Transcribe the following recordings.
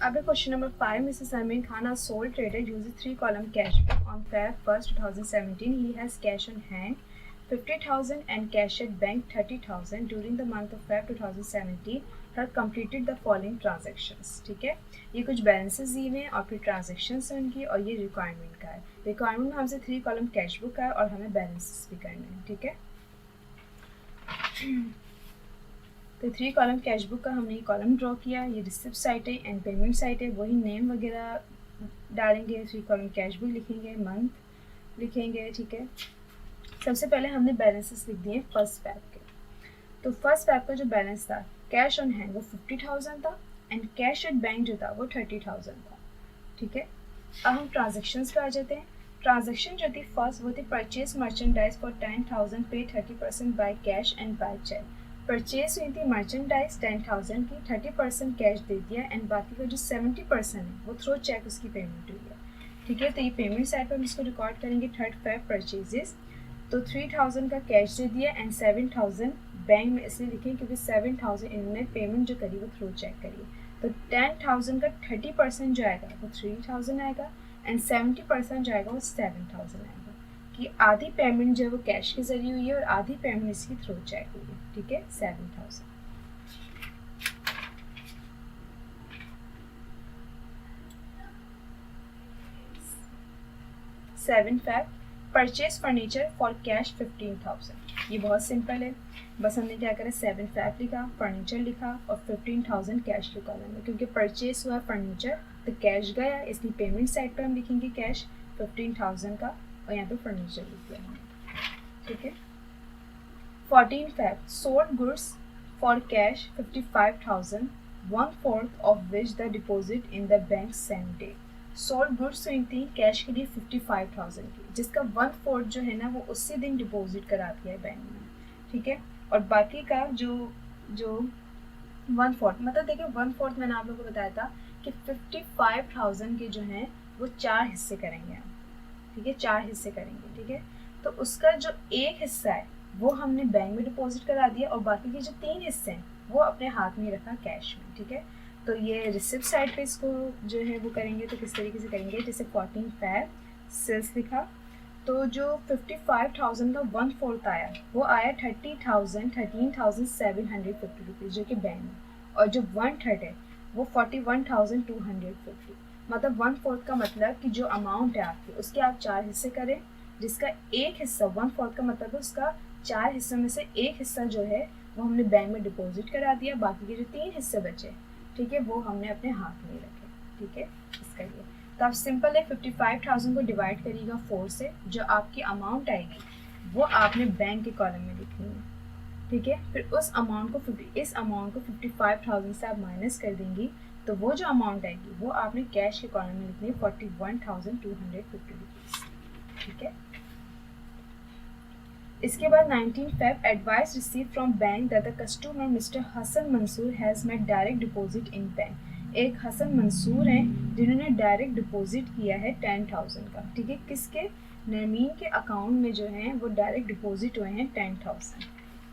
अब question number 5, Mrs. Amin Khan, a sole trader, uses 3-column cash book. On Feb 1st, 2017, he has cash on hand 50,000 and cash at bank 30,000. During the month of Feb 2017, her completed the following transactions. ठीक है, ये कुछ balances दिए हुए हैं और फिर transactions हैं उनकी, और ये requirement का है. Requirement में हमसे 3-column cash book का है और हमें balances भी करने हैं. ठीक है, तो 3-column कैश बुक का हमने ये कॉलम ड्रॉ किया. ये रिसिप्ट साइट है एंड पेमेंट साइट है. वही नेम वगैरह डालेंगे. 3-column कैश बुक लिखेंगे, मंथ लिखेंगे. ठीक है, सबसे पहले हमने बैलेंसेस लिख दिए फर्स्ट फैब के. तो फर्स्ट फैब का जो बैलेंस था कैश ऑन हैंड वो 50,000 था एंड कैश एट बैंक जो था वो 30,000 था. ठीक है, अब हम ट्रांजेक्शन्स पे आ जाते हैं. ट्रांजेक्शन जो थी फर्स्ट वो थी purchase merchandise for 10,000, pay 30% by cash and by cheque. Purchase हुई थी मर्चेंडाइज 10,000 की, 30% कैश दे दिया एंड बाकी का जो 70% है वो थ्रू चेक उसकी पेमेंट हुई है. ठीक है, तो ये पेमेंट साइड पर हम इसको रिकॉर्ड करेंगे 3rd Feb परचेजेस. तो 3,000 का कैश दे दिया एंड 7,000 बैंक में इसलिए लिखें क्योंकि 7,000 इन्होंने पेमेंट जो करी वो थ्रू चेक करी. तो 10,000 का 30% जो आएगा वो 3,000 आएगा एंड 70% जो आएगा वो 7,000 आएगा. कि आधी पेमेंट जो है वो कैश के जरिए हुई है और आधी पेमेंट इसकी थ्रू चेक हुई है. ठीक है, 7,000. 7 Feb purchase furniture for cash 15,000. ये बहुत सिंपल है, बस हमने क्या करा 7 Feb लिखा, फर्नीचर लिखा और 15,000 कैश लिखा है. क्योंकि परचेज हुआ फर्नीचर तो कैश गया, इसलिए पेमेंट साइड पर हम लिखेंगे कैश 15,000 का और यहाँ पे फर्नीचर लिख दिया हमने. ठीक है, 14 Feb sold goods for cash 55,000, 1/4 of which the deposit in the bank same day. Sold goods हुई थी कैश के लिए 55,000 की, जिसका 1/4 जो है ना वो उसी दिन डिपॉजिट करा दिया है बैंक में. ठीक है, और बाकी का जो 1/4 मतलब देखिए 1/4 मैंने आप लोगों को बताया था कि 55,000 के जो हैं वो 4 हिस्से करेंगे हम. ठीक है, 4 हिस्से करेंगे. ठीक है, तो उसका जो एक हिस्सा है वो हमने बैंक में डिपॉजिट करा दिया और बाकी के जो 3 हिस्से हैं वो अपने हाथ में रखा कैश में. ठीक है, तो ये रिसिप्ट साइड पे इसको जो है वो करेंगे. तो किस तरीके से करेंगे, जैसे 14 Feb सेल्स लिखा, तो जो 55,000 का 1/4 आया वो आया 13,750 रुपीज़ जो कि बैंक में, और जो 1/3 है वो 41,250. मतलब 1/4 का मतलब कि जो अमाउंट है आपकी उसके आप 4 हिस्से करें, जिसका एक हिस्सा 1/4 का मतलब है उसका 4 हिस्सों में से एक हिस्सा जो है वो हमने बैंक में डिपॉजिट करा दिया. बाकी के जो 3 हिस्से बचे, ठीक है, वो हमने अपने हाथ में रखे. ठीक है, इसका ये तो आप सिंपल है 55,000 को डिवाइड करिएगा 4 से, जो आपकी अमाउंट आएगी वो आपने बैंक के कॉलम में लिखनी है. ठीक है, फिर इस अमाउंट को 55,000 से आप माइनस कर देंगी तो वो जो अमाउंट आएगी वो आपने कैश के कॉलम में लिखनी है 41,250 रुपीज़. ठीक है, इसके बाद 19 Feb advice receive from bank that the customer mister Hasan Mansoor has made direct deposit in bank. एक हसन मंसूर हैं जिन्होंने डायरेक्ट डिपॉजिट किया है 10,000 का. ठीक है, किसके, नरमीन के अकाउंट में जो है वो डायरेक्ट डिपॉजिट हुए हैं 10,000.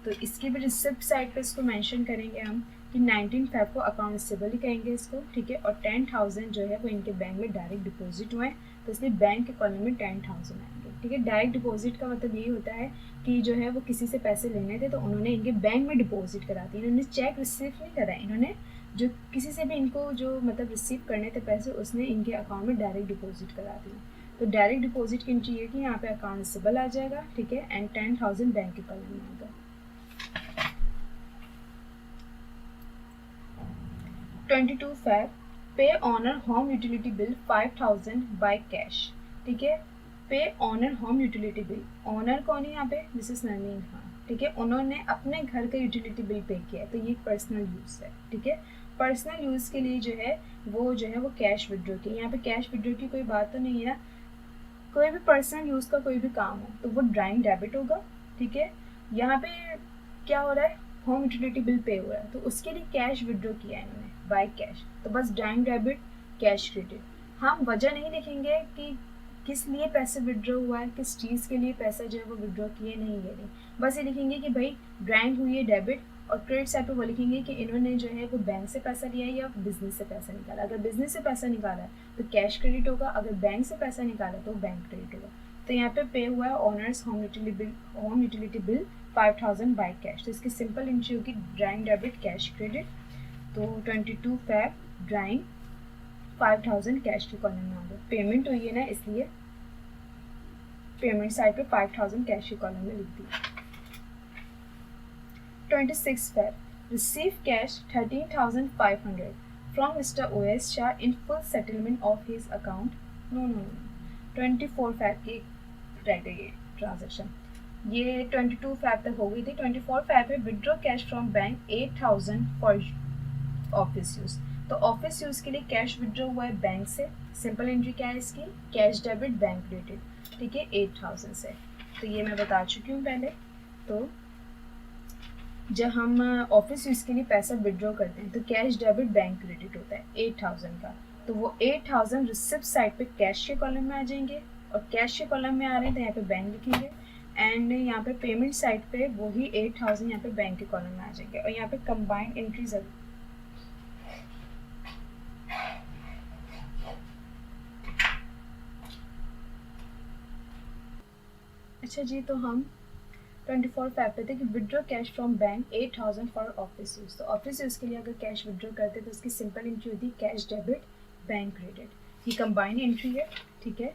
तो इसकी भी रिसिप्ट साइड पे इसको मेंशन करेंगे हम कि 19 Feb को अकाउंट रिसीवेबल ही कहेंगे इसको. ठीक है, और 10,000 जो है वो इनके बैंक में डायरेक्ट डिपॉजिट हुए हैं, तो इसलिए बैंक के कॉलम में 10,000 आएंगे. ठीक है, डायरेक्ट डिपॉजिट का मतलब यही होता है कि जो है वो किसी से पैसे लेने थे तो उन्होंने इनके बैंक में डिपॉजिट करा दिए. इन्होंने चेक रिसीव नहीं करा, इन्होंने जो किसी से भी इनको जो मतलब रिसीव करने थे पैसे उसने इनके अकाउंट में डायरेक्ट डिपॉजिट करा दिए. तो डायरेक्ट डिपॉजिट की एंट्री है कि यहाँ पे अकाउंट रिसीवेबल आ जाएगा. ठीक है, एंड 10,000 बैंक के कॉलम में आएगा. 22 Feb pay owner home utility bill 5,000 by cash. ठीक है, pay owner home utility bill, owner कौन है यहाँ पे, मिसेस नरमीन खान. ठीक है, उन्होंने अपने घर का यूटिलिटी बिल पे किया है, तो ये पर्सनल यूज़ है. ठीक है, पर्सनल यूज़ के लिए जो है वो कैश विड्रॉ की. यहाँ पे कैश विड्रॉ की कोई बात तो नहीं है ना, कोई भी पर्सनल यूज़ का कोई भी काम हो तो वो ड्राइंग डेबिट होगा. ठीक है, यहाँ पे क्या हो रहा है, होम यूटिलिटी बिल पे हो रहा है तो उसके लिए कैश विड्रॉ किया है इन्होंने बाय कैश, तो बस ड्राइंग डेबिट कैश क्रेडिट. हम वजह नहीं लिखेंगे कि किस लिए पैसे विड्रॉ हुआ है, किस चीज़ के लिए पैसा जो है वो विड्रॉ किए नहीं, ये नहीं, बस ये लिखेंगे कि भाई ड्राइंग हुई है डेबिट और क्रेडिट साइड पे वो लिखेंगे कि इन्होंने जो है वो बैंक से पैसा लिया है या बिजनेस से पैसा निकाला। अगर बिजनेस से पैसा निकाला है तो कैश क्रेडिट होगा, अगर बैंक से पैसा निकाला तो बैंक क्रेडिट होगा। तो यहाँ पे पे हुआ है honours home utility bill 5000 by cash, तो इसकी सिंपल एंट्री होगी ड्राइंग डेबिट कैश क्रेडिट। तो 22 Feb ड्राइंग 5000 कैश के कॉलम में आ गया। पेमेंट हुई है ना, इसलिए पेमेंट साइड पे 5000 कैश के कॉलम में लिख दिया। 26 Feb receive cash 13,500 from Mr. OS Shah in full settlement of his account. No. 24 Feb की रह गई है ट्रांजेक्शन, ये 22 Feb तक हो गई थी। 24 Feb पे withdraw cash from bank 8000 for office use. तो ऑफिस यूज के लिए कैश विड्रॉ हुआ है बैंक से। सिंपल एंट्री क्या है इसकी, कैश डेबिट बैंक क्रेडिट, ठीक है, 8000 से। तो ये मैं बता चुकी हूँ पहले। तो जब हम ऑफिस यूज़ के लिए पैसा विड्रॉ करते हैं तो कैश डेबिट बैंक क्रेडिट होता है 8000 का। तो वो 8000 रिसिप्ट साइड पे कैश के कॉलम में आ जाएंगे, और कैश के कॉलम में आ रहे हैं तो यहाँ पे बैंक लिखेंगे, एंड यहाँ पे पेमेंट साइड पे वही 8000 यहाँ पे बैंक के कॉलम में आ जाएंगे। और यहाँ पे कंबाइंड एंट्रीज अच्छा जी, तो हम 24 Feb पे थे कि withdraw cash from bank 8000 for office use. तो ऑफिस यूज़ के लिए अगर कैश विड्रॉ करते तो उसकी सिंपल एंट्री होती है कैश डेबिट बैंक क्रेडिट। ये कंबाइंड एंट्री है, ठीक है।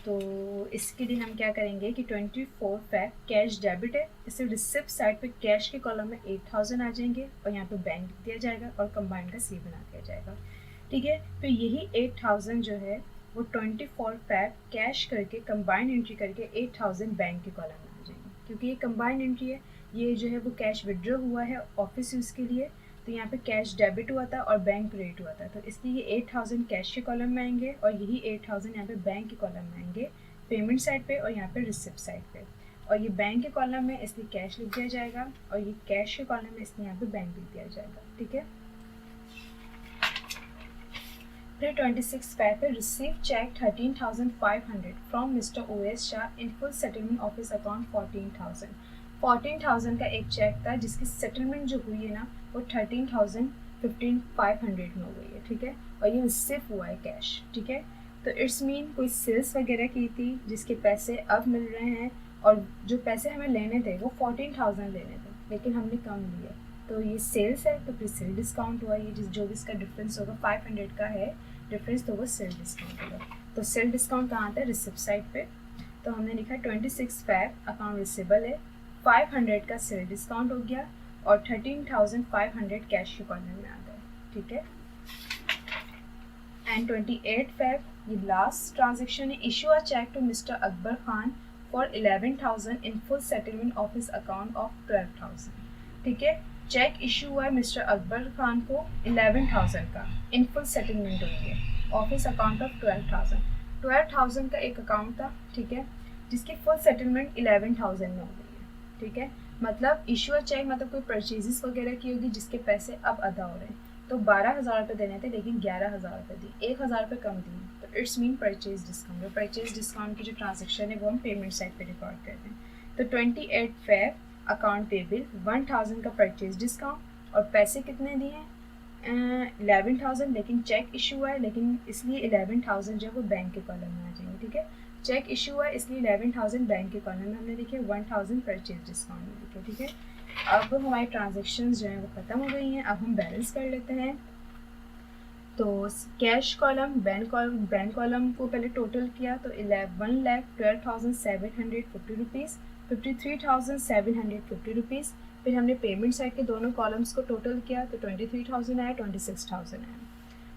तो इसके लिए हम क्या करेंगे कि 24 Feb कैश डेबिट है, इसे रिसिप्ट साइड पे कैश के कॉलम में 8000 आ जाएंगे और यहाँ पे बैंक लिख दिया जाएगा और कंबाइंड का सी बना दिया जाएगा, ठीक है। फिर यही 8000 जो है वो 24 Feb कैश करके कंबाइंड एंट्री करके 8000 बैंक के कॉलम में आ जाएंगे, क्योंकि ये कंबाइंड एंट्री है। ये जो है वो कैश विड्रॉ हुआ है ऑफिस यूज़ के लिए, तो यहाँ पे कैश डेबिट हुआ था और बैंक क्रेडिट हुआ था, तो इसलिए ये 8000 कैश के कॉलम में आएंगे और यही 8000 यहाँ पे बैंक के कॉलम में आएंगे पेमेंट साइड पे और यहाँ पे रिसिप्ट साइड पे। और ये बैंक के कॉलम में इसलिए कैश लिख दिया जाएगा और ये कैश के कॉलम में इसलिए यहाँ पे बैंक लिख दिया जाएगा, ठीक है। फिर 26 Feb पे receive cheque 13,500 from mister OS Shah in full settlement of his account 14,000 का एक चेक था जिसकी सेटलमेंट जो हुई है ना वो 13,500 में हो गई है, ठीक है। और ये रिसीव हुआ है कैश, ठीक है। तो इट्स मीन कोई सेल्स वगैरह की थी जिसके पैसे अब मिल रहे हैं, और जो पैसे हमें लेने थे वो 14,000 लेने थे लेकिन हमने कम लिए, तो ये सेल्स है तो फिर सेल डिस्काउंट हुआ। ये जो भी इसका डिफरेंस होगा 500 का है डिफरेंस, तो वो सेल डिस्काउंट होगा। तो सेल डिस्काउंट कहाँ था, रिसिप्ट साइड पे। तो हमने लिखा 26 Feb अकाउंट रिसीवेबल है, 500 का सेल डिस्काउंट हो गया और 13,500 कैश के कॉलम में आ गए, ठीक है। एंड 28 Feb ये लास्ट ट्रांजेक्शन है, issue a cheque to mister Akbar Khan for 11,000 in full settlement of his account of 12,000, ठीक है। चेक इशू हुआ है मिस्टर अकबर खान को 11,000 का इन फुल सेटलमेंट हुई है ऑफिस अकाउंट ऑफ 12,000 का एक अकाउंट था, ठीक है, जिसकी फुल सेटलमेंट 11,000 में हो गई है, ठीक है। मतलब इशू अ चेक मतलब कोई परचेजेस वगैरह की होगी जिसके पैसे अब अदा हो रहे हैं, तो 12,000 रुपये देने थे लेकिन 11,000 रुपये दी, 1,000 रुपये कम दिए, तो it's mean purchase discount. Purchase discount की जो ट्रांजेक्शन है वो हम पेमेंट साइड पे रिकॉर्ड करते हैं। तो 28 Feb अकाउंट पेबल 1,000 का परचेज डिस्काउंट, और पैसे कितने दिए 11,000, लेकिन चेक इशू हुआ है लेकिन इसलिए 11,000 जो है वो बैंक के कॉलम में आ जाएंगे, ठीक है। चेक इशू हुआ है इसलिए 11,000 बैंक के कॉलम में हमने लिखे, 1,000 परचेज डिस्काउंट में लिखे, ठीक है। अब हमारी ट्रांजेक्शन जो हैं वो ख़त्म हो गई हैं। अब हम बैलेंस कर लेते हैं। तो कैश कॉलम बैंक कॉलम को पहले टोटल किया तो 1,12,750 रुपीज़, 53,750 रुपीज़। फिर हमने पेमेंट साइड के दोनों कॉलम्स को टोटल किया तो 23,000 आया, 26,000 आया,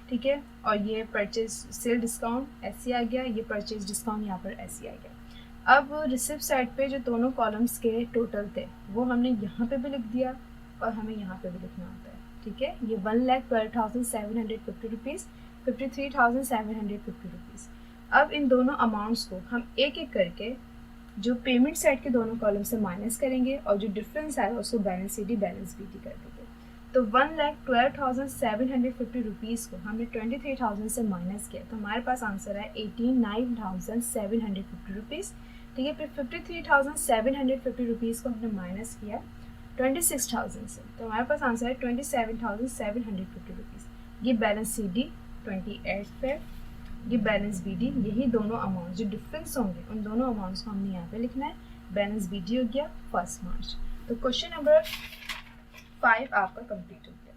ठीक है। और ये परचेज सेल डिस्काउंट ऐसे आ गया, ये परचेज डिस्काउंट यहाँ पर ऐसे आ गया। अब रिसिप्ट साइड पे जो दोनों कॉलम्स के टोटल थे वो हमने यहाँ पे भी लिख दिया और हमें यहाँ पे भी लिखना होता है, ठीक है। ये 1,12,750 रुपीज़, 53,750 रुपीज़। अब इन दोनों अमाउंट्स को हम एक एक करके जो पेमेंट साइड के दोनों कॉलम से माइनस करेंगे और जो डिफरेंस आएगा उसको balance C D balance B D कर देंगे। तो 1,12,750 रुपीज़ को हमने 23,000 से माइनस किया तो हमारे पास आंसर है 89,750 रुपीज़, ठीक है। फिर 53,750 रुपीज़ को हमने माइनस किया 26,000 से, तो हमारे पास आंसर है 27,750 रुपीज़। ये बैलेंस सी डी 28 पे, ये बैलेंस बी डी, यही दोनों अमाउंट जो डिफरेंस होंगे उन दोनों अमाउंट्स को हमने यहाँ पे लिखना है। बैलेंस बी डी हो गया 1 मार्च। तो क्वेश्चन नंबर 5 आपका कंप्लीट हो गया।